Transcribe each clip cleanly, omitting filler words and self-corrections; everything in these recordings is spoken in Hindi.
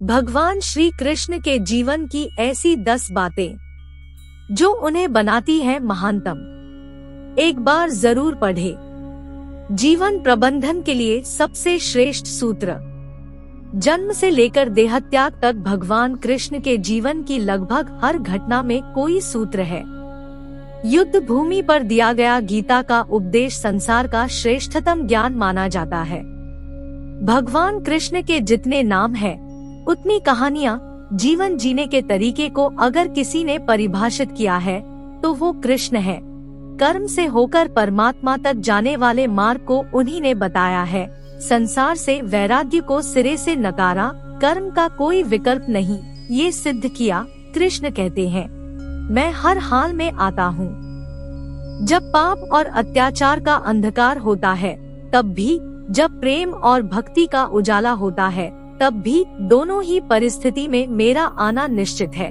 भगवान श्री कृष्ण के जीवन की ऐसी 10 बातें जो उन्हें बनाती है महानतम। एक बार जरूर पढ़े। जीवन प्रबंधन के लिए सबसे श्रेष्ठ सूत्र। जन्म से लेकर देहत्याग तक भगवान कृष्ण के जीवन की लगभग हर घटना में कोई सूत्र है। युद्ध भूमि पर दिया गया गीता का उपदेश संसार का श्रेष्ठतम ज्ञान माना जाता है। भगवान कृष्ण के जितने नाम हैं, उतनी कहानियां, जीवन जीने के तरीके को अगर किसी ने परिभाषित किया है तो वो कृष्ण है। कर्म से होकर परमात्मा तक जाने वाले मार्ग को उन्हीं ने बताया है। संसार से वैराग्य को सिरे से नकारा, कर्म का कोई विकल्प नहीं, ये सिद्ध किया। कृष्ण कहते हैं, मैं हर हाल में आता हूँ। जब पाप और अत्याचार का अंधकार होता है तब भी, जब प्रेम और भक्ति का उजाला होता है तब भी, दोनों ही परिस्थिति में मेरा आना निश्चित है।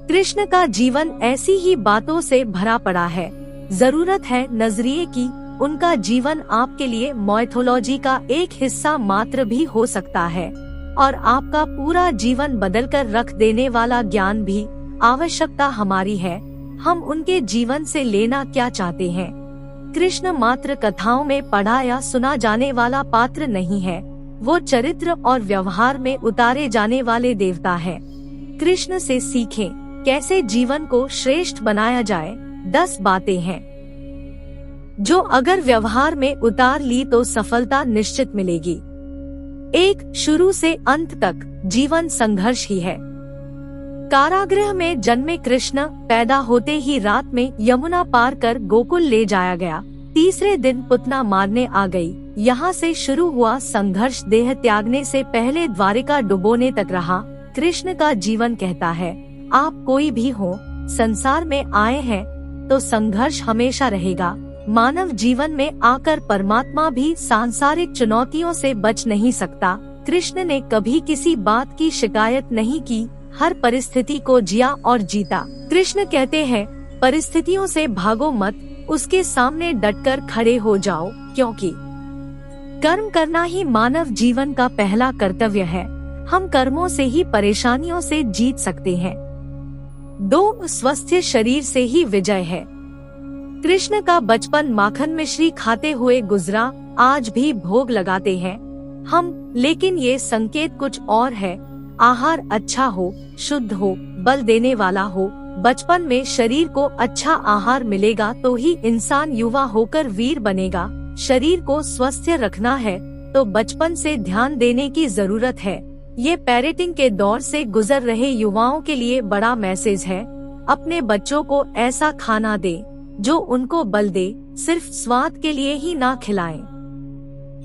कृष्ण का जीवन ऐसी ही बातों से भरा पड़ा है। जरूरत है नजरिए की। उनका जीवन आपके लिए माइथोलॉजी का एक हिस्सा मात्र भी हो सकता है और आपका पूरा जीवन बदलकर रख देने वाला ज्ञान भी। आवश्यकता हमारी है, हम उनके जीवन से लेना क्या चाहते हैं। कृष्ण मात्र कथाओं में पढ़ा या सुना जाने वाला पात्र नहीं है, वो चरित्र और व्यवहार में उतारे जाने वाले देवता है। कृष्ण से सीखें कैसे जीवन को श्रेष्ठ बनाया जाए। 10 बातें हैं जो अगर व्यवहार में उतार ली तो सफलता निश्चित मिलेगी। 1. शुरू से अंत तक जीवन संघर्ष ही है। कारागृह में जन्मे कृष्ण पैदा होते ही रात में यमुना पार कर गोकुल ले जाया गया। तीसरे दिन पुतना मारने आ गई। यहाँ से शुरू हुआ संघर्ष देह त्यागने से पहले द्वारिका डुबोने तक रहा। कृष्ण का जीवन कहता है, आप कोई भी हो, संसार में आए हैं तो संघर्ष हमेशा रहेगा। मानव जीवन में आकर परमात्मा भी सांसारिक चुनौतियों से बच नहीं सकता। कृष्ण ने कभी किसी बात की शिकायत नहीं की, हर परिस्थिति को जिया और जीता। कृष्ण कहते हैं, परिस्थितियों से भागो मत, उसके सामने डटकर खड़े हो जाओ, क्योंकि कर्म करना ही मानव जीवन का पहला कर्तव्य है। हम कर्मों से ही परेशानियों से जीत सकते हैं। 2. स्वस्थ शरीर से ही विजय है। कृष्ण का बचपन माखन मिश्री खाते हुए गुजरा, आज भी भोग लगाते हैं हम, लेकिन ये संकेत कुछ और है। आहार अच्छा हो, शुद्ध हो, बल देने वाला हो। बचपन में शरीर को अच्छा आहार मिलेगा तो ही इंसान युवा होकर वीर बनेगा। शरीर को स्वस्थ रखना है तो बचपन से ध्यान देने की जरूरत है। ये पेरेंटिंग के दौर से गुजर रहे युवाओं के लिए बड़ा मैसेज है। अपने बच्चों को ऐसा खाना दे जो उनको बल दे, सिर्फ स्वाद के लिए ही ना खिलाएं।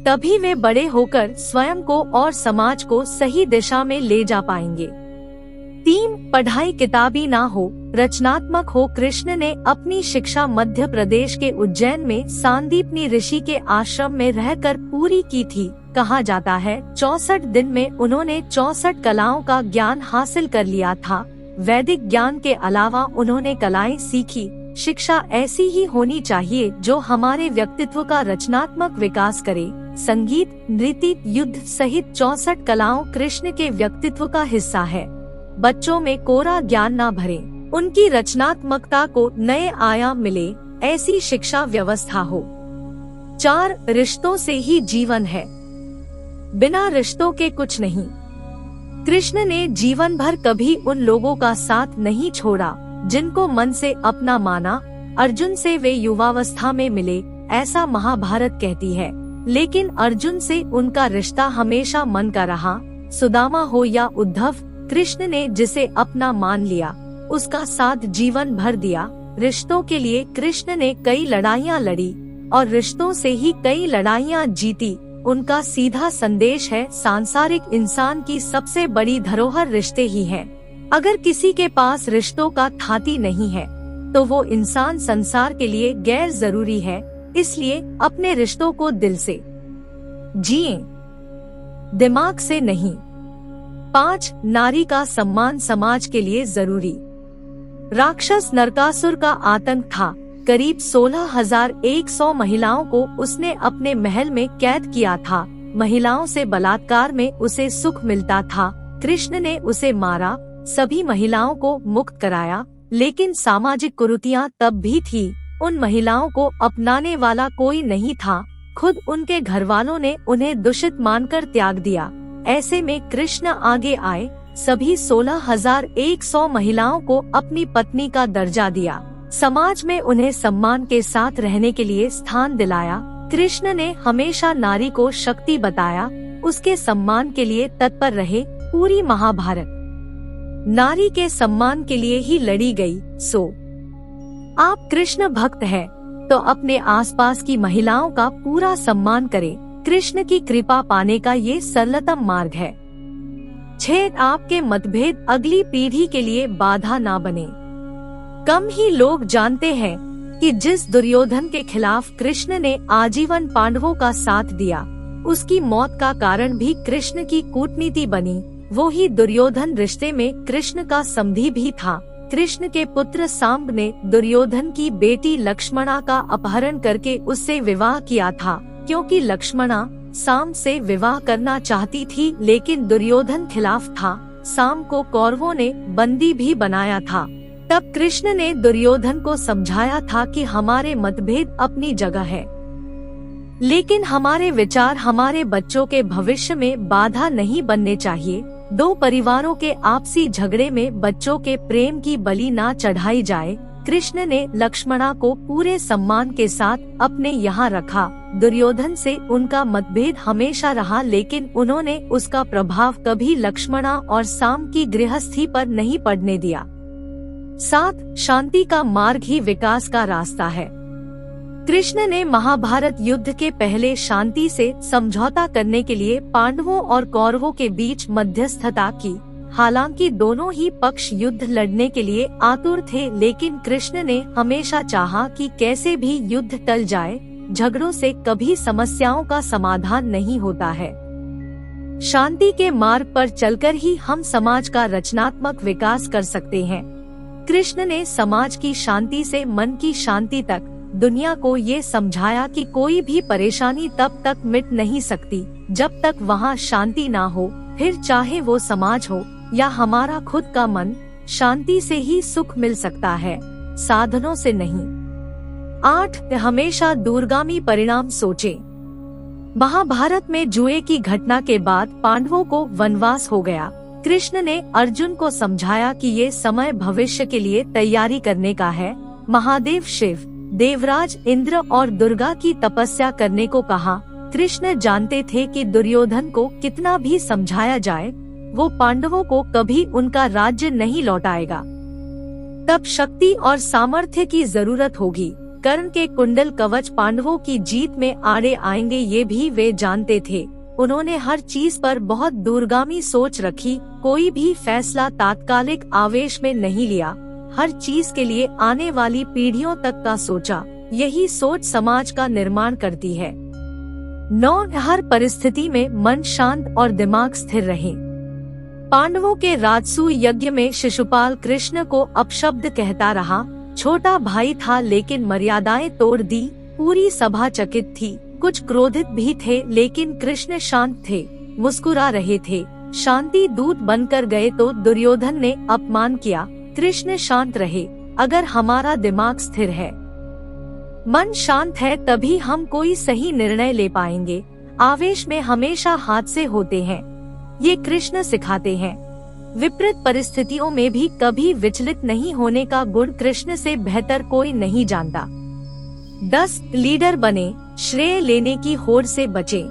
तभी वे बड़े होकर स्वयं को और समाज को सही दिशा में ले जा पाएंगे। 3. पढ़ाई किताबी ना हो, रचनात्मक हो। कृष्ण ने अपनी शिक्षा मध्य प्रदेश के उज्जैन में सांदीपनी ऋषि के आश्रम में रहकर पूरी की थी। कहा जाता है 64 दिन में उन्होंने 64 कलाओं का ज्ञान हासिल कर लिया था। वैदिक ज्ञान के अलावा उन्होंने कलाएं सीखी। शिक्षा ऐसी ही होनी चाहिए जो हमारे व्यक्तित्व का रचनात्मक विकास करे। संगीत, नृत्य, युद्ध सहित 64 कलाओं कृष्ण के व्यक्तित्व का हिस्सा है। बच्चों में कोरा ज्ञान ना भरें, उनकी रचनात्मकता को नए आयाम मिले, ऐसी शिक्षा व्यवस्था हो। 4. रिश्तों से ही जीवन है, बिना रिश्तों के कुछ नहीं। कृष्ण ने जीवन भर कभी उन लोगों का साथ नहीं छोड़ा जिनको मन से अपना माना। अर्जुन से वे युवावस्था में मिले, ऐसा महाभारत कहती है, लेकिन अर्जुन से उनका रिश्ता हमेशा मन का रहा। सुदामा हो या उद्धव, कृष्ण ने जिसे अपना मान लिया उसका साथ जीवन भर दिया। रिश्तों के लिए कृष्ण ने कई लड़ाइयाँ लड़ी और रिश्तों से ही कई लड़ाइयाँ जीती। उनका सीधा संदेश है, सांसारिक इंसान की सबसे बड़ी धरोहर रिश्ते ही हैं। अगर किसी के पास रिश्तों का थाती नहीं है तो वो इंसान संसार के लिए गैर जरूरी है। इसलिए अपने रिश्तों को दिल से जिएं, दिमाग से नहीं। 5. नारी का सम्मान समाज के लिए जरूरी। राक्षस नरकासुर का आतंक था। करीब 16,100 महिलाओं को उसने अपने महल में कैद किया था। महिलाओं से बलात्कार में उसे सुख मिलता था। कृष्ण ने उसे मारा, सभी महिलाओं को मुक्त कराया, लेकिन सामाजिक कुरीतियां तब भी थी। उन महिलाओं को अपनाने वाला कोई नहीं था। खुद उनके घरवालों ने उन्हें दूषित मानकर त्याग दिया। ऐसे में कृष्ण आगे आए, सभी 16,100 महिलाओं को अपनी पत्नी का दर्जा दिया, समाज में उन्हें सम्मान के साथ रहने के लिए स्थान दिलाया। कृष्ण ने हमेशा नारी को शक्ति बताया, उसके सम्मान के लिए तत्पर रहे। पूरी महाभारत नारी के सम्मान के लिए ही लड़ी गई। सो आप कृष्ण भक्त हैं, तो अपने आसपास की महिलाओं का पूरा सम्मान करें। कृष्ण की कृपा पाने का ये सरलतम मार्ग है। 6 आपके मतभेद अगली पीढ़ी के लिए बाधा ना बने। कम ही लोग जानते हैं कि जिस दुर्योधन के खिलाफ कृष्ण ने आजीवन पांडवों का साथ दिया, उसकी मौत का कारण भी कृष्ण की कूटनीति बनी। वो ही दुर्योधन रिश्ते में कृष्ण का समधी भी था। कृष्ण के पुत्र सांब ने दुर्योधन की बेटी लक्ष्मणा का अपहरण करके उससे विवाह किया था, क्योंकि लक्ष्मणा सांब से विवाह करना चाहती थी, लेकिन दुर्योधन खिलाफ था। सांब को कौरवों ने बंदी भी बनाया था। तब कृष्ण ने दुर्योधन को समझाया था कि हमारे मतभेद अपनी जगह है, लेकिन हमारे विचार हमारे बच्चों के भविष्य में बाधा नहीं बनने चाहिए। 2 परिवारों के आपसी झगड़े में बच्चों के प्रेम की बलि ना चढ़ाई जाए। कृष्ण ने लक्ष्मणा को पूरे सम्मान के साथ अपने यहाँ रखा। दुर्योधन से उनका मतभेद हमेशा रहा, लेकिन उन्होंने उसका प्रभाव कभी लक्ष्मणा और सांब की गृहस्थी पर नहीं पड़ने दिया। 7 शांति का मार्ग ही विकास का रास्ता है। कृष्ण ने महाभारत युद्ध के पहले शांति से समझौता करने के लिए पांडवों और कौरवों के बीच मध्यस्थता की। हालांकि दोनों ही पक्ष युद्ध लड़ने के लिए आतुर थे, लेकिन कृष्ण ने हमेशा चाहा कि कैसे भी युद्ध टल जाए। झगड़ों से कभी समस्याओं का समाधान नहीं होता है। शांति के मार्ग पर चलकर ही हम समाज का रचनात्मक विकास कर सकते हैं। कृष्ण ने समाज की शांति से मन की शांति तक दुनिया को ये समझाया कि कोई भी परेशानी तब तक मिट नहीं सकती जब तक वहाँ शांति ना हो। फिर चाहे वो समाज हो या हमारा खुद का मन, शांति से ही सुख मिल सकता है, साधनों से नहीं। 8 हमेशा दूरगामी परिणाम सोचें। महाभारत में जुए की घटना के बाद पांडवों को वनवास हो गया। कृष्ण ने अर्जुन को समझाया कि ये समय भविष्य के लिए तैयारी करने का है। महादेव शिव, देवराज इंद्र और दुर्गा की तपस्या करने को कहा। कृष्ण जानते थे कि दुर्योधन को कितना भी समझाया जाए, वो पांडवों को कभी उनका राज्य नहीं लौटाएगा। तब शक्ति और सामर्थ्य की जरूरत होगी। कर्ण के कुंडल कवच पांडवों की जीत में आड़े आएंगे, ये भी वे जानते थे। उन्होंने हर चीज पर बहुत दूरगामी सोच रखी। कोई भी फैसला तात्कालिक आवेश में नहीं लिया। हर चीज के लिए आने वाली पीढ़ियों तक का सोचा। यही सोच समाज का निर्माण करती है। 9 हर परिस्थिति में मन शांत और दिमाग स्थिर रहे। पांडवों के राजसूय यज्ञ में शिशुपाल कृष्ण को अपशब्द कहता रहा। छोटा भाई था, लेकिन मर्यादाएं तोड़ दी। पूरी सभा चकित थी, कुछ क्रोधित भी थे, लेकिन कृष्ण शांत थे, मुस्कुरा रहे थे। शांति दूत बनकर गए तो दुर्योधन ने अपमान किया। कृष्ण शांत रहे। अगर हमारा दिमाग स्थिर है, मन शांत है, तभी हम कोई सही निर्णय ले पाएंगे। आवेश में हमेशा हादसे होते हैं, ये कृष्ण सिखाते हैं। विपरीत परिस्थितियों में भी कभी विचलित नहीं होने का गुण कृष्ण से बेहतर कोई नहीं जानता। 10 लीडर बने, श्रेय लेने की होड़ से बचे।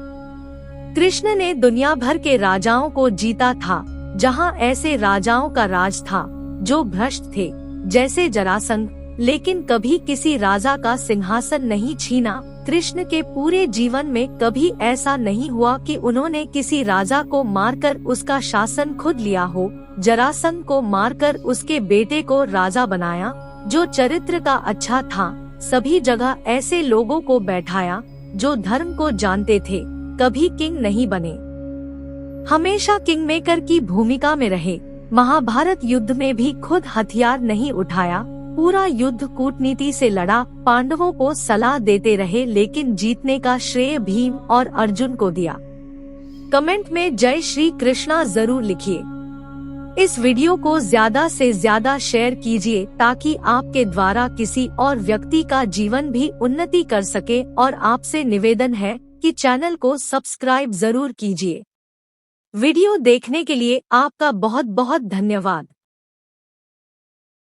कृष्ण ने दुनिया भर के राजाओं को जीता था। जहाँ ऐसे राजाओं का राज था जो भ्रष्ट थे, जैसे जरासंध, लेकिन कभी किसी राजा का सिंहासन नहीं छीना। कृष्ण के पूरे जीवन में कभी ऐसा नहीं हुआ कि उन्होंने किसी राजा को मारकर उसका शासन खुद लिया हो। जरासंध को मारकर उसके बेटे को राजा बनाया, जो चरित्र का अच्छा था। सभी जगह ऐसे लोगों को बैठाया जो धर्म को जानते थे, कभी किंग नहीं बने, हमेशा किंग मेकर की भूमिका में रहे। महाभारत युद्ध में भी खुद हथियार नहीं उठाया, पूरा युद्ध कूटनीति से लड़ा। पांडवों को सलाह देते रहे, लेकिन जीतने का श्रेय भीम और अर्जुन को दिया। कमेंट में जय श्री कृष्णा जरूर लिखिए। इस वीडियो को ज्यादा से ज्यादा शेयर कीजिए ताकि आपके द्वारा किसी और व्यक्ति का जीवन भी उन्नति कर सके, और आपसे निवेदन है कि चैनल को सब्सक्राइब जरूर कीजिए। वीडियो देखने के लिए आपका बहुत बहुत धन्यवाद।